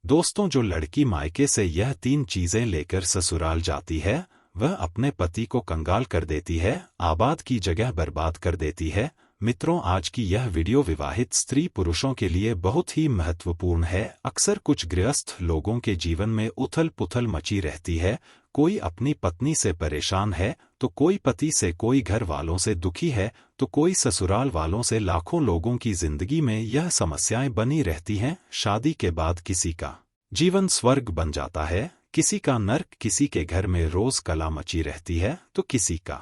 दोस्तों, जो लड़की मायके से यह 3 चीजें लेकर ससुराल जाती है, वह अपने पति को कंगाल कर देती है, आबाद की जगह बर्बाद कर देती है। मित्रों, आज की यह वीडियो विवाहित स्त्री पुरुषों के लिए बहुत ही महत्वपूर्ण है। अक्सर कुछ गृहस्थ लोगों के जीवन में उथल पुथल मची रहती है। कोई अपनी पत्नी से परेशान है, तो कोई पति से, कोई घर वालों से दुखी है, तो कोई ससुराल वालों से। लाखों लोगों की जिंदगी में यह समस्याएं बनी रहती हैं। शादी के बाद किसी का जीवन स्वर्ग बन जाता है, किसी का नर्क। किसी के घर में रोज कला मची रहती है, तो किसी का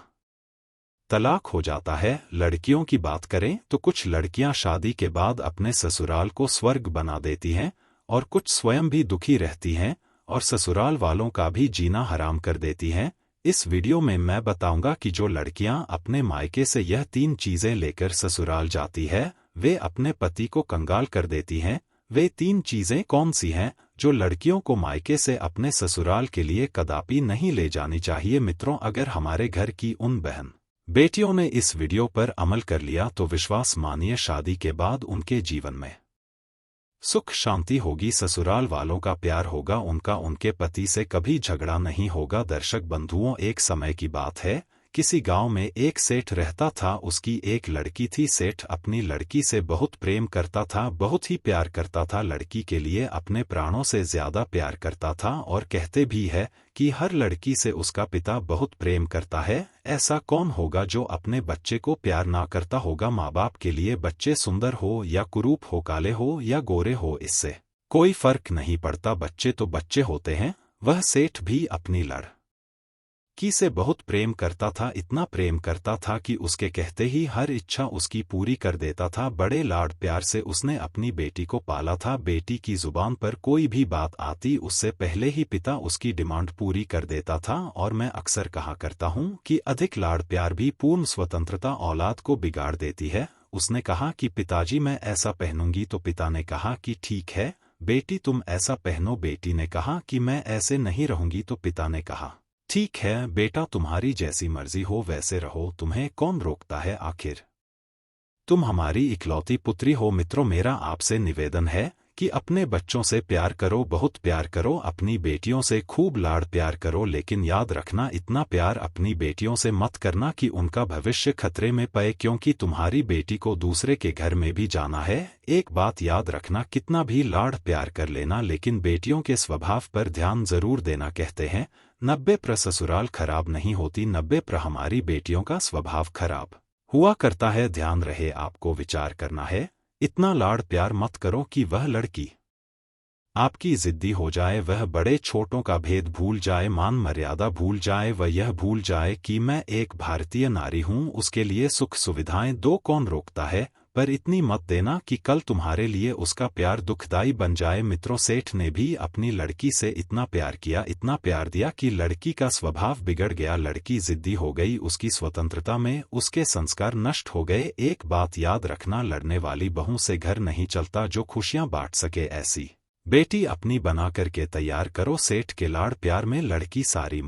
तलाक हो जाता है। लड़कियों की बात करें तो कुछ लड़कियां शादी के बाद अपने ससुराल को स्वर्ग बना देती हैं, और कुछ स्वयं भी दुखी रहती हैं और ससुराल वालों का भी जीना हराम कर देती हैं। इस वीडियो में मैं बताऊंगा कि जो लड़कियां अपने मायके से यह 3 चीजें लेकर ससुराल जाती है, वे अपने पति को कंगाल कर देती हैं। वे 3 चीजें कौन सी हैं जो लड़कियों को मायके से अपने ससुराल के लिए कदापि नहीं ले जानी चाहिए। मित्रों, अगर हमारे घर की उन बहन बेटियों ने इस वीडियो पर अमल कर लिया तो विश्वास मानिए, शादी के बाद उनके जीवन में सुख शांति होगी, ससुराल वालों का प्यार होगा, उनका उनके पति से कभी झगड़ा नहीं होगा। दर्शक बंधुओं, एक समय की बात है, किसी गांव में एक सेठ रहता था। उसकी एक लड़की थी। सेठ अपनी लड़की से बहुत प्रेम करता था, बहुत ही प्यार करता था, लड़की के लिए अपने प्राणों से ज्यादा प्यार करता था। और कहते भी है कि हर लड़की से उसका पिता बहुत प्रेम करता है। ऐसा कौन होगा जो अपने बच्चे को प्यार ना करता होगा। माँ बाप के लिए बच्चे सुंदर हो या कुरूप हो, काले हो या गोरे हो, इससे कोई फर्क नहीं पड़ता, बच्चे तो बच्चे होते हैं। वह सेठ भी अपनी लड़की से बहुत प्रेम करता था, इतना प्रेम करता था कि उसके कहते ही हर इच्छा उसकी पूरी कर देता था। बड़े लाड प्यार से उसने अपनी बेटी को पाला था। बेटी की जुबान पर कोई भी बात आती, उससे पहले ही पिता उसकी डिमांड पूरी कर देता था। और मैं अक्सर कहा करता हूं कि अधिक लाड प्यार भी पूर्ण स्वतंत्रता औलाद को बिगाड़ देती है। उसने कहा कि पिताजी मैं ऐसा पहनूंगी, तो पिता ने कहा कि ठीक है बेटी तुम ऐसा पहनो। बेटी ने कहा कि मैं ऐसे नहीं रहूंगी, तो पिता ने कहा ठीक है बेटा, तुम्हारी जैसी मर्जी हो वैसे रहो, तुम्हें कौन रोकता है, आखिर तुम हमारी इकलौती पुत्री हो। मित्रों, मेरा आपसे निवेदन है कि अपने बच्चों से प्यार करो, बहुत प्यार करो, अपनी बेटियों से खूब लाड़ प्यार करो, लेकिन याद रखना इतना प्यार अपनी बेटियों से मत करना कि उनका भविष्य खतरे में पड़े, क्योंकि तुम्हारी बेटी को दूसरे के घर में भी जाना है। एक बात याद रखना, कितना भी लाड़ प्यार कर लेना, लेकिन बेटियों के स्वभाव पर ध्यान जरूर देना। कहते हैं 90% ससुराल खराब नहीं होती, 90% हमारी बेटियों का स्वभाव खराब हुआ करता है। ध्यान रहे, आपको विचार करना है, इतना लाड़ प्यार मत करो कि वह लड़की आपकी जिद्दी हो जाए, वह बड़े छोटों का भेद भूल जाए, मान मर्यादा भूल जाए, वह यह भूल जाए कि मैं एक भारतीय नारी हूं, उसके लिए सुख सुविधाएं दो, कौन रोकता है। पर इतनी मत देना कि कल तुम्हारे लिए उसका प्यार दुखदाई बन जाए। मित्रों, सेठ ने भी अपनी लड़की से इतना प्यार किया, इतना प्यार दिया कि लड़की का स्वभाव बिगड़ गया, लड़की जिद्दी हो गई, उसकी स्वतंत्रता में उसके संस्कार नष्ट हो गए। एक बात याद रखना, लड़ने वाली बहू से घर नहीं चलता, जो खुशियां बांट सके ऐसी बेटी अपनी बना करके तैयार करो। सेठ के लाड़ प्यार में लड़की सारी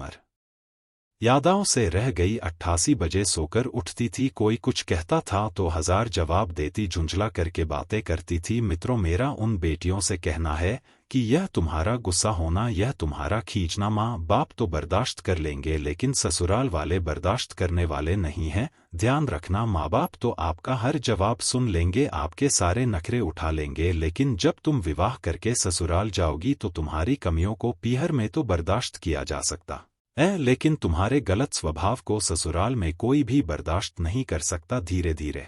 यादाओं से रह गई। 88 बजे सोकर उठती थी, कोई कुछ कहता था तो 1000 जवाब देती, झुंझला करके बातें करती थी। मित्रों, मेरा उन बेटियों से कहना है कि यह तुम्हारा गुस्सा होना, यह तुम्हारा खींचना माँ बाप तो बर्दाश्त कर लेंगे, लेकिन ससुराल वाले बर्दाश्त करने वाले नहीं हैं। ध्यान रखना, माँ बाप तो आपका हर जवाब सुन लेंगे, आपके सारे नखरे उठा लेंगे, लेकिन जब तुम विवाह करके ससुराल जाओगी तो तुम्हारी कमियों को पीहर में तो बर्दाश्त किया जा सकता है, लेकिन तुम्हारे गलत स्वभाव को ससुराल में कोई भी बर्दाश्त नहीं कर सकता। धीरे धीरे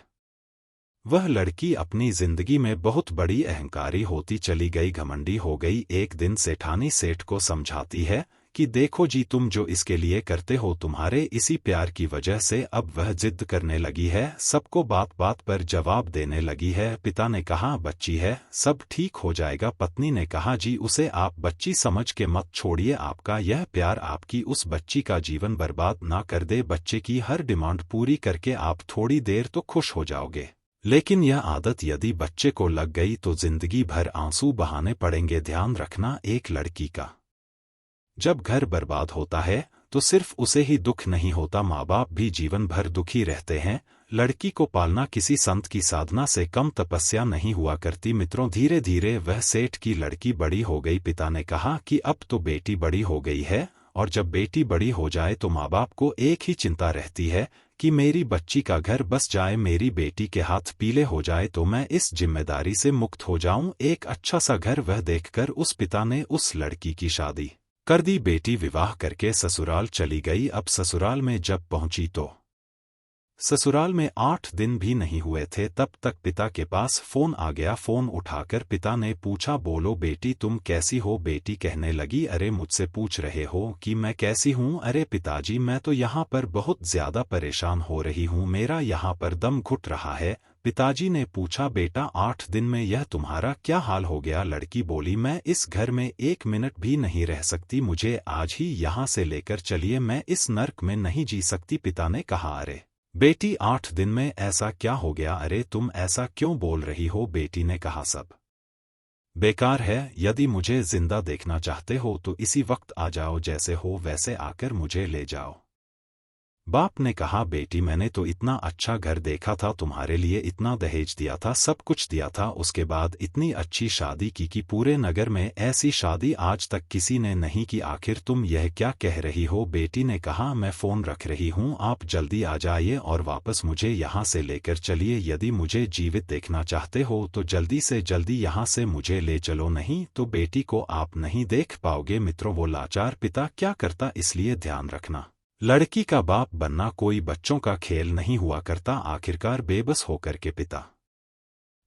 वह लड़की अपनी जिंदगी में बहुत बड़ी अहंकारी होती चली गई, घमंडी हो गई। एक दिन सेठानी सेठ को समझाती है कि देखो जी, तुम जो इसके लिए करते हो, तुम्हारे इसी प्यार की वजह से अब वह जिद करने लगी है, सबको बात बात पर जवाब देने लगी है। पिता ने कहा बच्ची है, सब ठीक हो जाएगा। पत्नी ने कहा जी, उसे आप बच्ची समझ के मत छोड़िए, आपका यह प्यार आपकी उस बच्ची का जीवन बर्बाद ना कर दे। बच्चे की हर डिमांड पूरी करके आप थोड़ी देर तो खुश हो जाओगे, लेकिन यह आदत यदि बच्चे को लग गई तो जिंदगी भर आंसू बहाने पड़ेंगे। ध्यान रखना, एक लड़की का जब घर बर्बाद होता है तो सिर्फ उसे ही दुख नहीं होता, माँ बाप भी जीवन भर दुखी रहते हैं। लड़की को पालना किसी संत की साधना से कम तपस्या नहीं हुआ करती। मित्रों, धीरे धीरे वह सेठ की लड़की बड़ी हो गई। पिता ने कहा कि अब तो बेटी बड़ी हो गई है, और जब बेटी बड़ी हो जाए तो माँ बाप को एक ही चिंता रहती है कि मेरी बच्ची का घर बस जाए, मेरी बेटी के हाथ पीले हो जाए तो मैं इस जिम्मेदारी से मुक्त हो जाऊं। एक अच्छा सा घर वह देखकर उस पिता ने उस लड़की की शादी कर दी। बेटी विवाह करके ससुराल चली गई। अब ससुराल में जब पहुंची तो ससुराल में 8 दिन भी नहीं हुए थे, तब तक पिता के पास फोन आ गया। फोन उठाकर पिता ने पूछा, बोलो बेटी तुम कैसी हो। बेटी कहने लगी, अरे मुझसे पूछ रहे हो कि मैं कैसी हूँ। अरे पिताजी, मैं तो यहाँ पर बहुत ज्यादा परेशान हो रही हूँ, मेरा यहाँ पर दम घुट रहा है। पिताजी ने पूछा, बेटा 8 दिन में यह तुम्हारा क्या हाल हो गया। लड़की बोली, मैं इस घर में 1 मिनट भी नहीं रह सकती, मुझे आज ही यहाँ से लेकर चलिए, मैं इस नर्क में नहीं जी सकती। पिता ने कहा, अरे बेटी 8 दिन में ऐसा क्या हो गया, अरे तुम ऐसा क्यों बोल रही हो। बेटी ने कहा, सब बेकार है, यदि मुझे जिंदा देखना चाहते हो तो इसी वक्त आ जाओ, जैसे हो वैसे आकर मुझे ले जाओ। बाप ने कहा, बेटी मैंने तो इतना अच्छा घर देखा था तुम्हारे लिए, इतना दहेज दिया था, सब कुछ दिया था, उसके बाद इतनी अच्छी शादी की कि पूरे नगर में ऐसी शादी आज तक किसी ने नहीं की, आखिर तुम यह क्या कह रही हो। बेटी ने कहा, मैं फोन रख रही हूँ, आप जल्दी आ जाइए और वापस मुझे यहाँ से लेकर चलिए। यदि मुझे जीवित देखना चाहते हो तो जल्दी से जल्दी यहाँ से मुझे ले चलो, नहीं तो बेटी को आप नहीं देख पाओगे। मित्रों, वो लाचार पिता क्या करता, इसलिए ध्यान रखना, लड़की का बाप बनना कोई बच्चों का खेल नहीं हुआ करता। आखिरकार बेबस होकर के पिता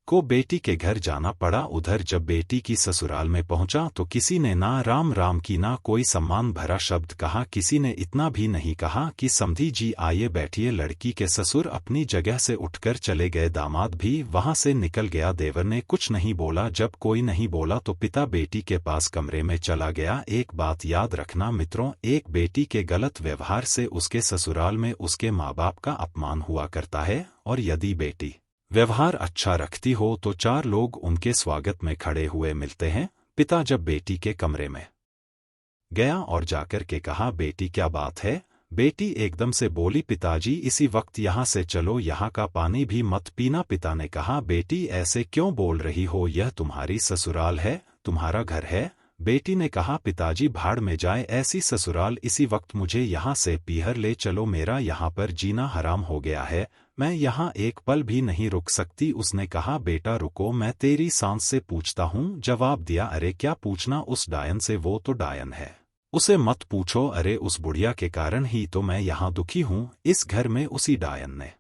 को बेटी के घर जाना पड़ा। उधर जब बेटी की ससुराल में पहुंचा तो किसी ने ना राम राम की, ना कोई सम्मान भरा शब्द कहा, किसी ने इतना भी नहीं कहा कि समधी जी आइए बैठिए। लड़की के ससुर अपनी जगह से उठकर चले गए, दामाद भी वहां से निकल गया। देवर ने कुछ नहीं बोला। जब कोई नहीं बोला तो पिता बेटी के पास कमरे में चला गया। एक बात याद रखना मित्रों, एक बेटी के गलत व्यवहार से उसके ससुराल में उसके माँ बाप का अपमान हुआ करता है, और यदि बेटी व्यवहार अच्छा रखती हो तो 4 लोग उनके स्वागत में खड़े हुए मिलते हैं। पिता जब बेटी के कमरे में गया और जाकर के कहा, बेटी क्या बात है। बेटी एकदम से बोली, पिताजी इसी वक्त यहाँ से चलो, यहाँ का पानी भी मत पीना। पिता ने कहा, बेटी ऐसे क्यों बोल रही हो, यह तुम्हारी ससुराल है, तुम्हारा घर है। बेटी ने कहा, पिताजी भाड़ में जाए ऐसी ससुराल, इसी वक्त मुझे यहाँ से पीहर ले चलो, मेरा यहाँ पर जीना हराम हो गया है, मैं यहाँ एक पल भी नहीं रुक सकती। उसने कहा, बेटा रुको, मैं तेरी सांस से पूछता हूँ। जवाब दिया, अरे क्या पूछना उस डायन से, वो तो डायन है, उसे मत पूछो। अरे उस बुढ़िया के कारण ही तो मैं यहाँ दुखी हूँ, इस घर में उसी डायन ने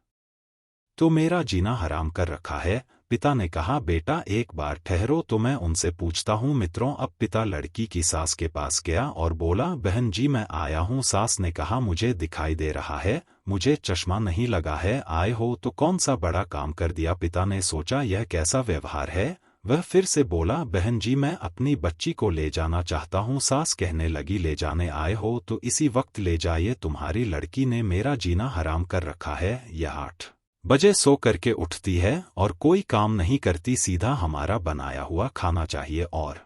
तो मेरा जीना हराम कर रखा है। पिता ने कहा, बेटा एक बार ठहरो तो मैं उनसे पूछता हूँ। मित्रों, अब पिता लड़की की सास के पास गया और बोला, बहन जी मैं आया हूँ। सास ने कहा, मुझे दिखाई दे रहा है, मुझे चश्मा नहीं लगा है, आए हो तो कौन सा बड़ा काम कर दिया। पिता ने सोचा, यह कैसा व्यवहार है। वह फिर से बोला, बहन जी मैं अपनी बच्ची को ले जाना चाहता हूँ। सास कहने लगी, ले जाने आए हो तो इसी वक्त ले जाइए, तुम्हारी लड़की ने मेरा जीना हराम कर रखा है। यह 8 बजे सो करके उठती है और कोई काम नहीं करती, सीधा हमारा बनाया हुआ खाना चाहिए, और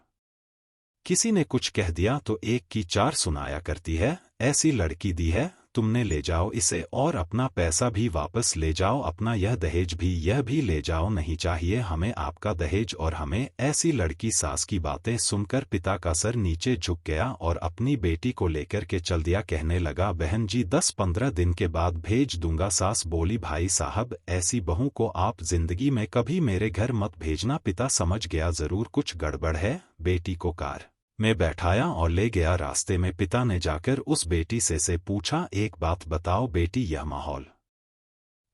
किसी ने कुछ कह दिया तो 1 की 4 सुनाया करती है। ऐसी लड़की दी है तुमने, ले जाओ इसे और अपना पैसा भी वापस ले जाओ, अपना यह दहेज भी, यह भी ले जाओ, नहीं चाहिए हमें आपका दहेज और हमें ऐसी लड़की। सास की बातें सुनकर पिता का सर नीचे झुक गया और अपनी बेटी को लेकर के चल दिया। कहने लगा, बहन जी 10-15 दिन के बाद भेज दूंगा। सास बोली, भाई साहब ऐसी बहू को आप जिंदगी में कभी मेरे घर मत भेजना। पिता समझ गया जरूर कुछ गड़बड़ है, बेटी को कार में बैठाया और ले गया। रास्ते में पिता ने जाकर उस बेटी से पूछा, एक बात बताओ बेटी, यह माहौल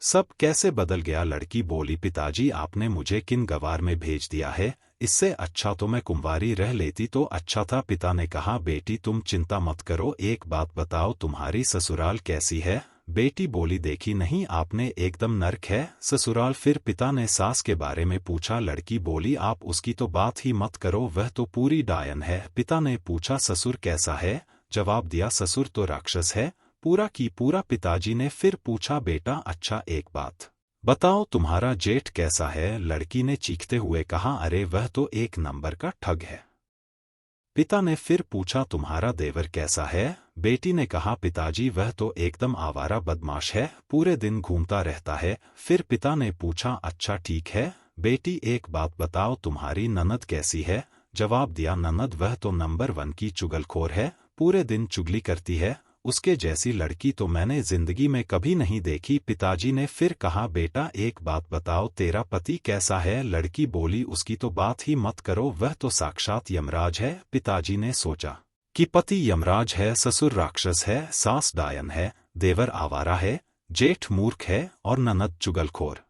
सब कैसे बदल गया। लड़की बोली, पिताजी आपने मुझे किन गवार में भेज दिया है, इससे अच्छा तो मैं कुंवारी रह लेती तो अच्छा था। पिता ने कहा, बेटी तुम चिंता मत करो, एक बात बताओ तुम्हारी ससुराल कैसी है। बेटी बोली, देखी नहीं आपने, एकदम नर्क है ससुराल। फिर पिता ने सास के बारे में पूछा। लड़की बोली, आप उसकी तो बात ही मत करो, वह तो पूरी डायन है। पिता ने पूछा, ससुर कैसा है। जवाब दिया, ससुर तो राक्षस है, पूरा की पूरा। पिताजी ने फिर पूछा, बेटा अच्छा एक बात बताओ, तुम्हारा जेठ कैसा है। लड़की ने चीखते हुए कहा, अरे वह तो 1 नंबर का ठग है। पिता ने फिर पूछा तुम्हारा देवर कैसा है? बेटी ने कहा पिताजी वह तो एकदम आवारा बदमाश है, पूरे दिन घूमता रहता है। फिर पिता ने पूछा अच्छा ठीक है बेटी एक बात बताओ तुम्हारी ननद कैसी है? जवाब दिया ननद वह तो नंबर 1 की चुगलखोर है, पूरे दिन चुगली करती है, उसके जैसी लड़की तो मैंने जिंदगी में कभी नहीं देखी। पिताजी ने फिर कहा बेटा एक बात बताओ तेरा पति कैसा है? लड़की बोली उसकी तो बात ही मत करो, वह तो साक्षात यमराज है। पिताजी ने सोचा कि पति यमराज है, ससुर राक्षस है, सास डायन है, देवर आवारा है, जेठ मूर्ख है और ननद चुगलखोर।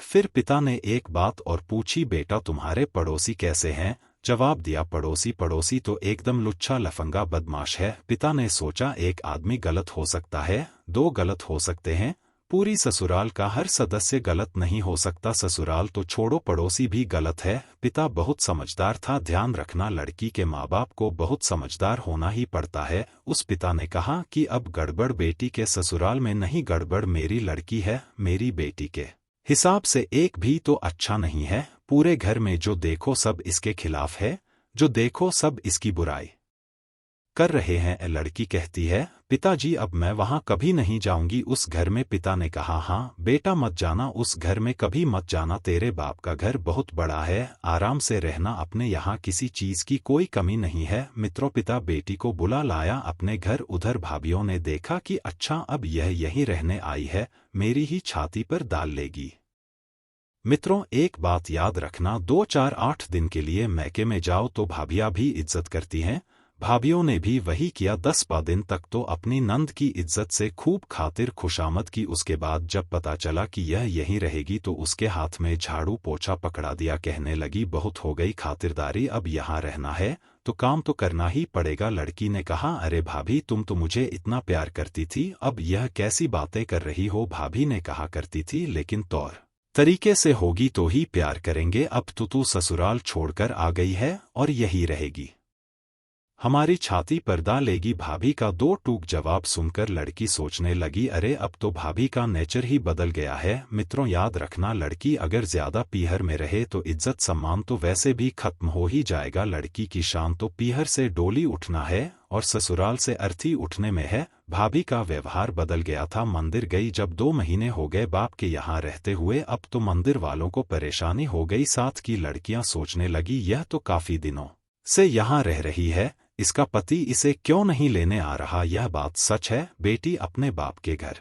फिर पिता ने एक बात और पूछी बेटा तुम्हारे पड़ोसी कैसे हैं? जवाब दिया पड़ोसी तो एकदम लुच्चा लफंगा बदमाश है। पिता ने सोचा एक आदमी गलत हो सकता है, 2 गलत हो सकते हैं, पूरी ससुराल का हर सदस्य गलत नहीं हो सकता, ससुराल तो छोड़ो पड़ोसी भी गलत है। पिता बहुत समझदार था, ध्यान रखना लड़की के माँ बाप को बहुत समझदार होना ही पड़ता है। उस पिता ने कहा कि अब गड़बड़ बेटी के ससुराल में नहीं, गड़बड़ मेरी लड़की है, मेरी बेटी के हिसाब से एक भी तो अच्छा नहीं है, पूरे घर में जो देखो सब इसके खिलाफ है, जो देखो सब इसकी बुराई कर रहे हैं। लड़की कहती है पिताजी अब मैं वहां कभी नहीं जाऊंगी उस घर में। पिता ने कहा हाँ बेटा मत जाना, उस घर में कभी मत जाना, तेरे बाप का घर बहुत बड़ा है, आराम से रहना, अपने यहाँ किसी चीज की कोई कमी नहीं है। मित्रों पिता बेटी को बुला लाया अपने घर, उधर भाभीियों ने देखा कि अच्छा अब यह यहीं रहने आई है, मेरी ही छाती पर डाल लेगी। मित्रों एक बात याद रखना, 2-4-8 दिन के लिए मैके में जाओ तो भाभियां भी इज्जत करती हैं। भाभीियों ने भी वही किया, 10 दिन तक तो अपनी नंद की इज्जत से खूब खातिर खुशामद की। उसके बाद जब पता चला कि यह यहीं रहेगी तो उसके हाथ में झाड़ू पोछा पकड़ा दिया, कहने लगी बहुत हो गई खातिरदारी, अब यहाँ रहना है तो काम तो करना ही पड़ेगा। लड़की ने कहा अरे भाभी तुम तो मुझे इतना प्यार करती थी, अब यह कैसी बातें कर रही हो? भाभी ने कहा करती थी लेकिन तौर तरीके से होगी तो ही प्यार करेंगे, अब तो तू ससुराल छोड़कर आ गई है और यही रहेगी, हमारी छाती पर डालेगी। भाभी का 2 टूक जवाब सुनकर लड़की सोचने लगी अरे अब तो भाभी का नेचर ही बदल गया है। मित्रों याद रखना लड़की अगर ज्यादा पीहर में रहे तो इज्जत सम्मान तो वैसे भी खत्म हो ही जाएगा। लड़की की शान तो पीहर से डोली उठना है और ससुराल से अर्थी उठने में है। भाभी का व्यवहार बदल गया था, मंदिर गई जब 2 महीने हो गए बाप के यहाँ रहते हुए, अब तो मंदिर वालों को परेशानी हो गई। साथ की लड़कियां सोचने लगी यह तो काफी दिनों से यहाँ रह रही है, इसका पति इसे क्यों नहीं लेने आ रहा? यह बात सच है, बेटी अपने बाप के घर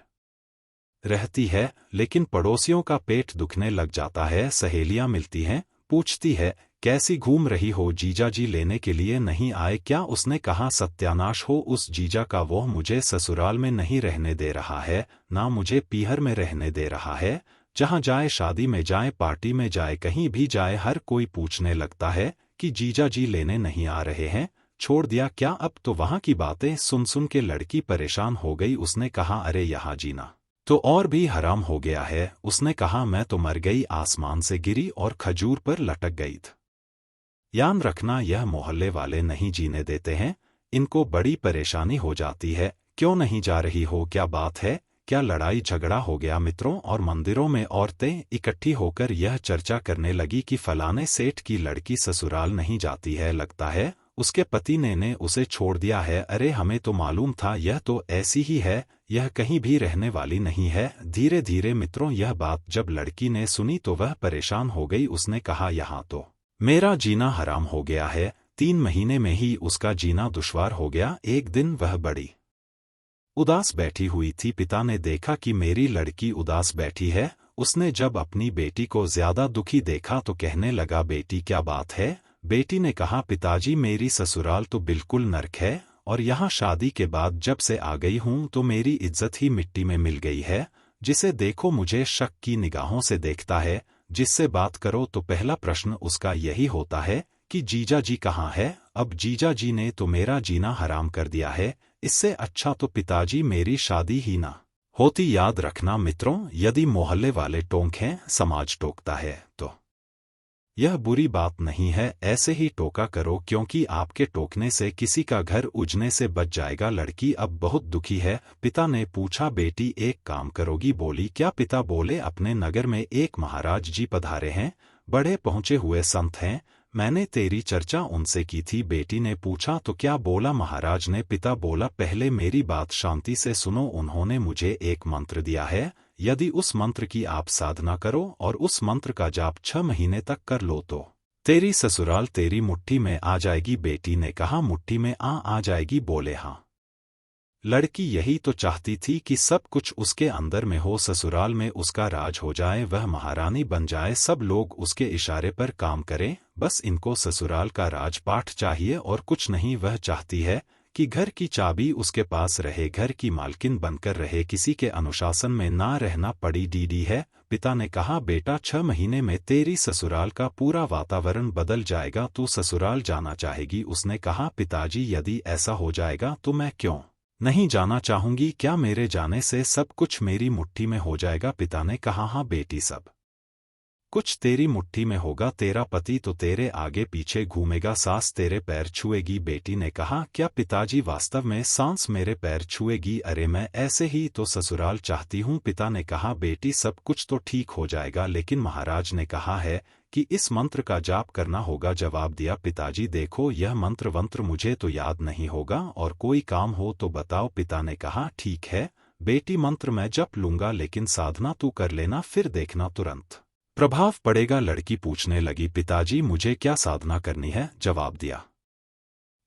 रहती है लेकिन पड़ोसियों का पेट दुखने लग जाता है। सहेलियां मिलती हैं, पूछती है कैसी घूम रही हो, जीजा जी लेने के लिए नहीं आए क्या? उसने कहा सत्यानाश हो उस जीजा का, वो मुझे ससुराल में नहीं रहने दे रहा है, ना मुझे पीहर में रहने दे रहा है। जहां जाए, शादी में जाए, पार्टी में जाए, कहीं भी जाए, हर कोई पूछने लगता है कि जीजा जी लेने नहीं आ रहे हैं, छोड़ दिया क्या? अब तो वहां की बातें सुन सुन के लड़की परेशान हो गई। उसने कहा अरे यहाँ जीना तो और भी हराम हो गया है। उसने कहा मैं तो मर गई, आसमान से गिरी और खजूर पर लटक गई थी। याद रखना यह मोहल्ले वाले नहीं जीने देते हैं, इनको बड़ी परेशानी हो जाती है। क्यों नहीं जा रही हो, क्या बात है, क्या लड़ाई झगड़ा हो गया? मित्रों और मंदिरों में औरतें इकट्ठी होकर यह चर्चा करने लगी कि फलाने सेठ की लड़की ससुराल नहीं जाती है, लगता है उसके पति ने उसे छोड़ दिया है। अरे हमें तो मालूम था यह तो ऐसी ही है, यह कहीं भी रहने वाली नहीं है। धीरे धीरे मित्रों यह बात जब लड़की ने सुनी तो वह परेशान हो गई। उसने कहा यहाँ तो मेरा जीना हराम हो गया है। 3 महीने में ही उसका जीना दुश्वार हो गया। एक दिन वह बड़ी उदास बैठी हुई थी, पिता ने देखा कि मेरी लड़की उदास बैठी है। उसने जब अपनी बेटी को ज्यादा दुखी देखा तो कहने लगा बेटी क्या बात है? बेटी ने कहा पिताजी मेरी ससुराल तो बिल्कुल नर्क है और यहाँ शादी के बाद जब से आ गई हूँ तो मेरी इज्जत ही मिट्टी में मिल गई है। जिसे देखो मुझे शक की निगाहों से देखता है, जिससे बात करो तो पहला प्रश्न उसका यही होता है कि जीजा जी कहाँ है? अब जीजा जी ने तो मेरा जीना हराम कर दिया है, इससे अच्छा तो पिताजी मेरी शादी ही ना होती। याद रखना मित्रों, यदि मोहल्ले वाले टोंकें, समाज टोकता है तो यह बुरी बात नहीं है, ऐसे ही टोका करो क्योंकि आपके टोकने से किसी का घर उजने से बच जाएगा। लड़की अब बहुत दुखी है। पिता ने पूछा बेटी एक काम करोगी? बोली क्या? पिता बोले अपने नगर में एक महाराज जी पधारे हैं, बड़े पहुंचे हुए संत हैं, मैंने तेरी चर्चा उनसे की थी। बेटी ने पूछा तो क्या बोला महाराज ने? पिता बोला पहले मेरी बात शांति से सुनो। उन्होंने मुझे एक मंत्र दिया है, यदि उस मंत्र की आप साधना करो और उस मंत्र का जाप 6 महीने तक कर लो तो तेरी ससुराल तेरी मुट्ठी में आ जाएगी। बेटी ने कहा मुट्ठी में आ जाएगी? बोले हाँ। लड़की यही तो चाहती थी कि सब कुछ उसके अंदर में हो, ससुराल में उसका राज हो जाए, वह महारानी बन जाए, सब लोग उसके इशारे पर काम करें। बस इनको ससुराल का राजपाट चाहिए और कुछ नहीं। वह चाहती है कि घर की चाबी उसके पास रहे, घर की मालकिन बनकर रहे, किसी के अनुशासन में ना रहना पड़ी। डीडी है। पिता ने कहा बेटा 6 महीने में तेरी ससुराल का पूरा वातावरण बदल जाएगा, तू ससुराल जाना चाहेगी। उसने कहा पिताजी यदि ऐसा हो जाएगा तो मैं क्यों नहीं जाना चाहूंगी, क्या मेरे जाने से सब कुछ मेरी मुट्ठी में हो जाएगा? पिता ने कहा हाँ बेटी, सब कुछ तेरी मुट्ठी में होगा, तेरा पति तो तेरे आगे पीछे घूमेगा, सास तेरे पैर छुएगी। बेटी ने कहा क्या पिताजी वास्तव में सांस मेरे पैर छुएगी? अरे मैं ऐसे ही तो ससुराल चाहती हूँ। पिता ने कहा बेटी सब कुछ तो ठीक हो जाएगा, लेकिन महाराज ने कहा है कि इस मंत्र का जाप करना होगा। जवाब दिया पिताजी देखो यह मंत्र मुझे तो याद नहीं होगा, और कोई काम हो तो बताओ। पिता ने कहा ठीक है बेटी, मंत्र मैं जप लूंगा, लेकिन साधना तू कर लेना, फिर देखना तुरंत प्रभाव पड़ेगा। लड़की पूछने लगी पिताजी मुझे क्या साधना करनी है? जवाब दिया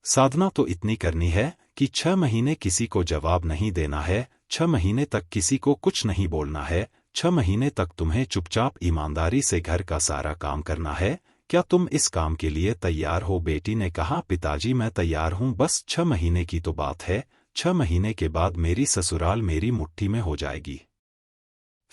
साधना तो इतनी करनी है कि 6 महीने किसी को जवाब नहीं देना है, 6 महीने तक किसी को कुछ नहीं बोलना है, 6 महीने तक तुम्हें चुपचाप ईमानदारी से घर का सारा काम करना है। क्या तुम इस काम के लिए तैयार हो? बेटी ने कहा पिताजी मैं तैयार हूँ, बस 6 महीने की तो बात है, 6 महीने के बाद मेरी ससुराल मेरी मुट्ठी में हो जाएगी,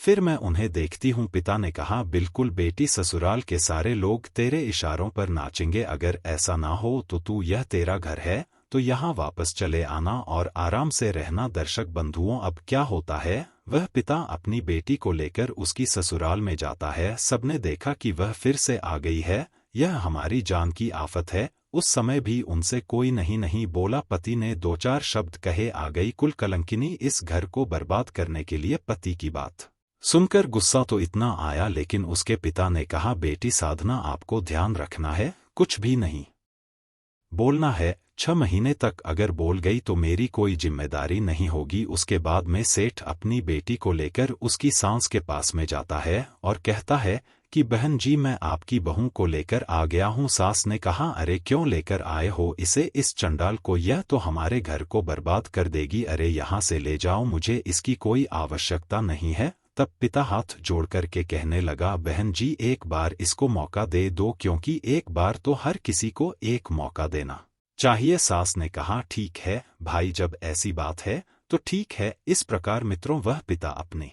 फिर मैं उन्हें देखती हूँ। पिता ने कहा बिल्कुल बेटी, ससुराल के सारे लोग तेरे इशारों पर नाचेंगे। अगर ऐसा ना हो तो तू, यह तेरा घर है तो यहाँ वापस चले आना और आराम से रहना। दर्शक बंधुओं अब क्या होता है, वह पिता अपनी बेटी को लेकर उसकी ससुराल में जाता है। सबने देखा कि वह फिर से आ गई है, यह हमारी जान की आफत है। उस समय भी उनसे कोई नहीं बोला। पति ने 2-4 शब्द कहे, आ गई कुल कलंकिनी इस घर को बर्बाद करने के लिए। पति की बात सुनकर गुस्सा तो इतना आया, लेकिन उसके पिता ने कहा बेटी साधना आपको ध्यान रखना है, कुछ भी नहीं बोलना है, 6 महीने तक अगर बोल गई तो मेरी कोई जिम्मेदारी नहीं होगी। उसके बाद में सेठ अपनी बेटी को लेकर उसकी सास के पास में जाता है और कहता है कि बहन जी मैं आपकी बहू को लेकर आ गया हूँ। सास ने कहा अरे क्यों लेकर आए हो इसे, इस चंडाल को, यह तो हमारे घर को बर्बाद कर देगी, अरे यहाँ से ले जाओ, मुझे इसकी कोई आवश्यकता नहीं है। तब पिता हाथ जोड़ करके कहने लगा बहन जी एक बार इसको मौका दे दो, क्योंकि एक बार तो हर किसी को एक मौका देना चाहिए। सास ने कहा ठीक है भाई, जब ऐसी बात है तो ठीक है। इस प्रकार मित्रों वह पिता अपनी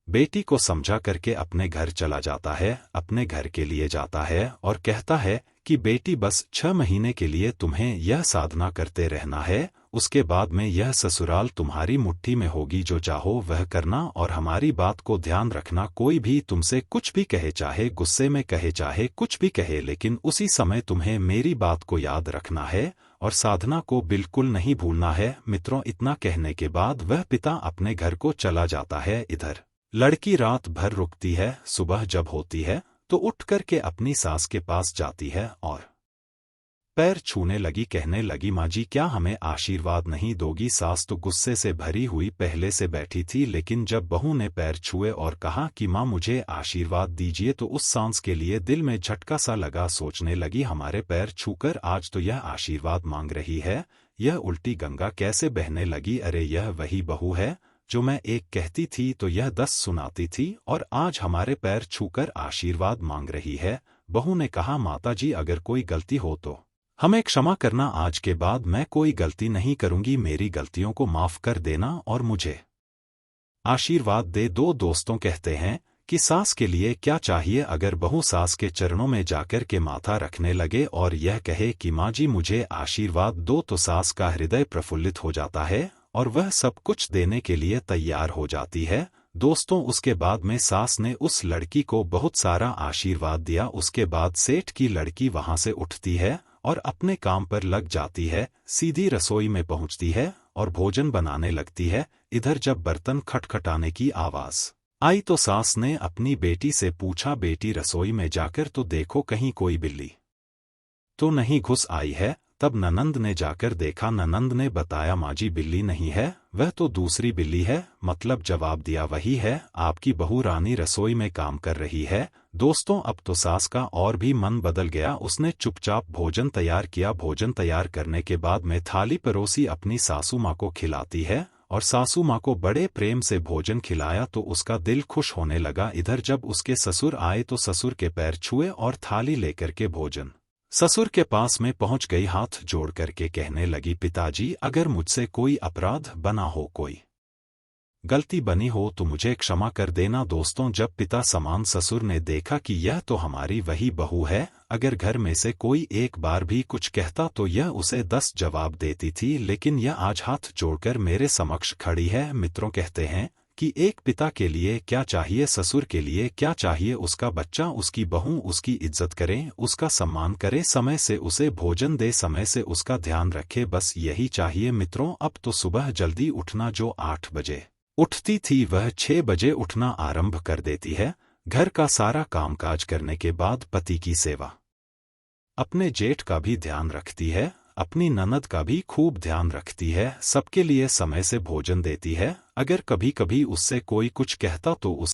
बेटी को समझा करके अपने घर चला जाता है, अपने घर के लिए जाता है और कहता है कि बेटी बस 6 महीने के लिए तुम्हें यह साधना करते रहना है, उसके बाद में यह ससुराल तुम्हारी मुट्ठी में होगी, जो चाहो वह करना और हमारी बात को ध्यान रखना। कोई भी तुमसे कुछ भी कहे, चाहे गुस्से में कहे चाहे कुछ भी कहे, लेकिन उसी समय तुम्हें मेरी बात को याद रखना है और साधना को बिल्कुल नहीं भूलना है। मित्रों इतना कहने के बाद वह पिता अपने घर को चला जाता है। इधर लड़की रात भर रुकती है, सुबह जब होती है तो उठ करके अपनी सास के पास जाती है और पैर छूने लगी, कहने लगी माँ जी क्या हमें आशीर्वाद नहीं दोगी? सास तो गुस्से से भरी हुई पहले से बैठी थी, लेकिन जब बहू ने पैर छुए और कहा कि माँ मुझे आशीर्वाद दीजिए तो उस सांस के लिए दिल में झटका सा लगा। सोचने लगी हमारे पैर छूकर आज तो यह आशीर्वाद मांग रही है, यह उल्टी गंगा कैसे बहने लगी? अरे यह वही बहू है जो मैं एक कहती थी तो यह 10 सुनाती थी और आज हमारे पैर छूकर आशीर्वाद मांग रही है। बहू ने कहा माता जी अगर कोई गलती हो तो हमें क्षमा करना, आज के बाद मैं कोई गलती नहीं करूंगी, मेरी गलतियों को माफ कर देना और मुझे आशीर्वाद दे दो। दोस्तों कहते हैं कि सास के लिए क्या चाहिए, अगर बहू सास के चरणों में जाकर के माथा रखने लगे और यह कहे कि माँ जी मुझे आशीर्वाद दो, तो सास का हृदय प्रफुल्लित हो जाता है और वह सब कुछ देने के लिए तैयार हो जाती है। दोस्तों उसके बाद में सास ने उस लड़की को बहुत सारा आशीर्वाद दिया। उसके बाद सेठ की लड़की वहां से उठती है और अपने काम पर लग जाती है, सीधी रसोई में पहुंचती है और भोजन बनाने लगती है। इधर जब बर्तन खटखटाने की आवाज आई तो सास ने अपनी बेटी से पूछा बेटी रसोई में जाकर तो देखो कहीं कोई बिल्ली तो नहीं घुस आई है। तब ननंद ने जाकर देखा, ननंद ने बताया माँ जी बिल्ली नहीं है, वह तो दूसरी बिल्ली है। मतलब जवाब दिया वही है, आपकी बहू रानी रसोई में काम कर रही है। दोस्तों अब तो सास का और भी मन बदल गया, उसने चुपचाप भोजन तैयार किया। भोजन तैयार करने के बाद में थाली परोसी अपनी सासू माँ को खिलाती है और सासू माँ को बड़े प्रेम से भोजन खिलाया तो उसका दिल खुश होने लगा। इधर जब उसके ससुर आए तो ससुर के पैर छुए और थाली लेकर के भोजन ससुर के पास में पहुंच गई, हाथ जोड़ करके कहने लगी, पिताजी अगर मुझसे कोई अपराध बना हो, कोई गलती बनी हो तो मुझे क्षमा कर देना। दोस्तों जब पिता समान ससुर ने देखा कि यह तो हमारी वही बहू है, अगर घर में से कोई एक बार भी कुछ कहता तो यह उसे 10 जवाब देती थी, लेकिन यह आज हाथ जोड़कर मेरे समक्ष खड़ी है। मित्रों कहते हैं कि एक पिता के लिए क्या चाहिए, ससुर के लिए क्या चाहिए, उसका बच्चा उसकी बहू उसकी इज्जत करे, उसका सम्मान करे, समय से उसे भोजन दे, समय से उसका ध्यान रखे, बस यही चाहिए। मित्रों अब तो सुबह जल्दी उठना, जो 8 बजे उठती थी वह 6 बजे उठना आरंभ कर देती है। घर का सारा कामकाज करने के बाद पति की सेवा, अपने जेठ का भी ध्यान रखती है, अपनी ननद का भी खूब ध्यान रखती है, सबके लिए समय से भोजन देती है। अगर कभी कभी उससे कोई कुछ कहता तो उस